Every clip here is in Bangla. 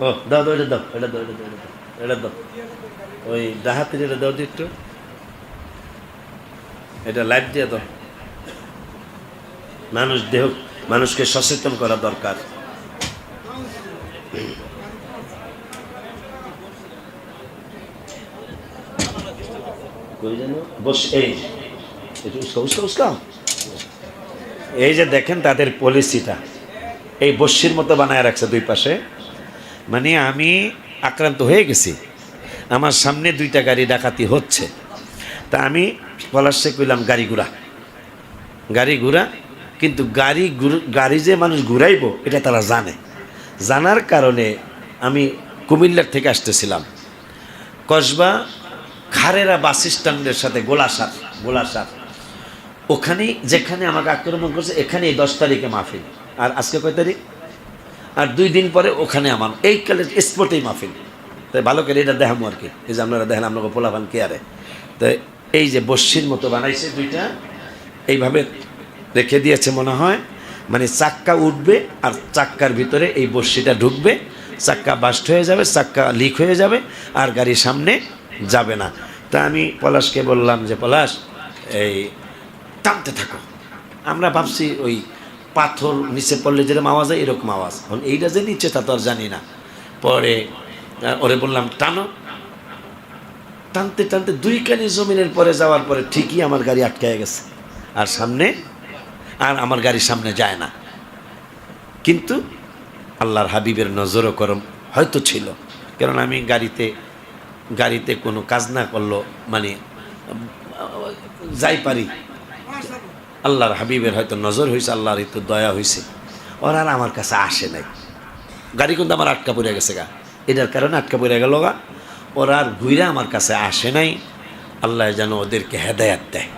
ও দাও দাও, এটা দাও, এটা দাও, এটা দাও, এটা দাও, এটা দাও, ওই ডাহাতের এটা দাও একটু, এটা লাইট দিয়ে দাও। মানুষকে সচেতন করা দরকার। এই যে দেখেন তাদের পলিসিটা, এই বস্যির মতো বানায় রাখছে দুই পাশে। মানে আমি আক্রান্ত হয়ে গেছি, আমার সামনে দুইটা গাড়ি ডাকাতি হচ্ছে, তা আমি পলাশে কইলাম গাড়ি ঘুরা, কিন্তু গাড়ি যে মানুষ ঘুরাইব এটা তারা জানার কারণে আমি কুমিল্লার থেকে আসতেছিলাম, কসবা খারেরা বাস স্ট্যান্ডের সাথে গোলাসার ওখানে যেখানে আমাকে আক্রমণ করছে, এখানে 10 তারিখে মাহফিল, আর আজকে কয় তারিখ, আর 2 দিন পরে ওখানে আমার এই কালের স্পটেই মাহফিল। তাই ভালো করে এটা দেখামো আর কি, এই যে আপনারা দেখেন আপনাকে পোলাপান কেয়ারে, তো এই যে বস্যির মতো বানাইছে দুইটা, এইভাবে রেখে দিয়েছে মনে হয়, মানে চাক্কা উঠবে আর চাক্কার ভিতরে এই বস্যিটা ঢুকবে, চাক্কা বাস্ট হয়ে যাবে, চাক্কা লিক হয়ে যাবে, আর গাড়ি সামনে যাবে না। তা আমি পলাশকে বললাম যে পলাশ এই টানতে থাকো। আমরা ভাবছি ওই পাথর নিচে পড়লে যেরকম আওয়াজ হয় এরকম আওয়াজ, এখন এইটা যে নিচে তা তো আর জানি না। পরে ওরে বললাম টানো, টানতে টানতে 2 কানি জমিনের পরে যাওয়ার পরে ঠিকই আমার গাড়ি আটকায় গেছে, আর আমার গাড়ি সামনে যায় না। কিন্তু আল্লাহর হাবিবের নজরও করম হয়তো ছিল, কারণ আমি গাড়িতে কোনো কাজ না করলো মানে যাই পারি, আল্লাহর হাবিবের হয়তো নজর হয়েছে, আল্লাহর একটু দয়া হয়েছে, ওরা আর আমার কাছে আসে নাই। গাড়ি কিন্তু আমার আটকা পড়ে গেছে গা, এটার কারণে আটকা পড়ে গেল গা, ওরা আর ঘুরে আমার কাছে আসে নাই। আল্লাহ যেন ওদেরকে হেদায়াত দেয়,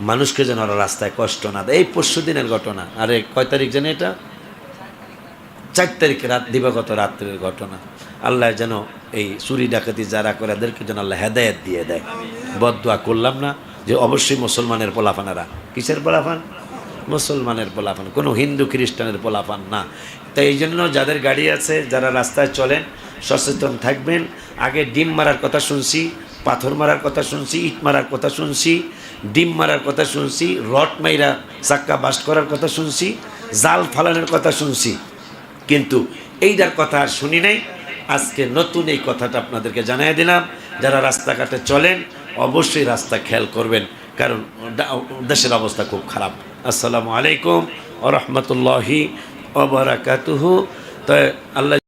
মানুষকে যেন ওরা রাস্তায় কষ্ট না দেয়। এই 25 দিনের ঘটনা, আরে কয় তারিখ জানি, এটা 4 তারিখে দিবাগত রাত্রের ঘটনা। আল্লাহ যেন এই চুরি ডাকাতি যারা করে এদেরকে যেন আল্লাহ হেদায়েত দিয়ে দেয়। বদদুয়া করলাম না যে অবশ্যই মুসলমানের পোলাপানেরা, কিসের পোলাপান? মুসলমানের পোলাপান, কোনো হিন্দু খ্রিস্টানের পোলাপান না। তাই এই জন্য যাদের গাড়ি আছে, যারা রাস্তায় চলেন, সচেতন থাকবেন। আগে ডিম মারার কথা শুনছি, পাথর মারার কথা শুনছি, ইট মারার কথা শুনছি, ডিম মারার কথা শুনছি, রড মাইরা চাক্কা বাস্ট করার কথা শুনছি, জাল ফালানোর কথা শুনছি, কিন্তু এইটার কথা আর শুনি নাই। আজকে নতুন এই কথাটা আপনাদেরকে জানিয়ে দিলাম। যারা রাস্তাঘাটে চলেন অবশ্যই রাস্তা খেয়াল করবেন, কারণ দেশের অবস্থা খুব খারাপ। আসসালামু আলাইকুম ওয়া রাহমাতুল্লাহি ওয়া বারাকাতুহু। তো আল্লাহ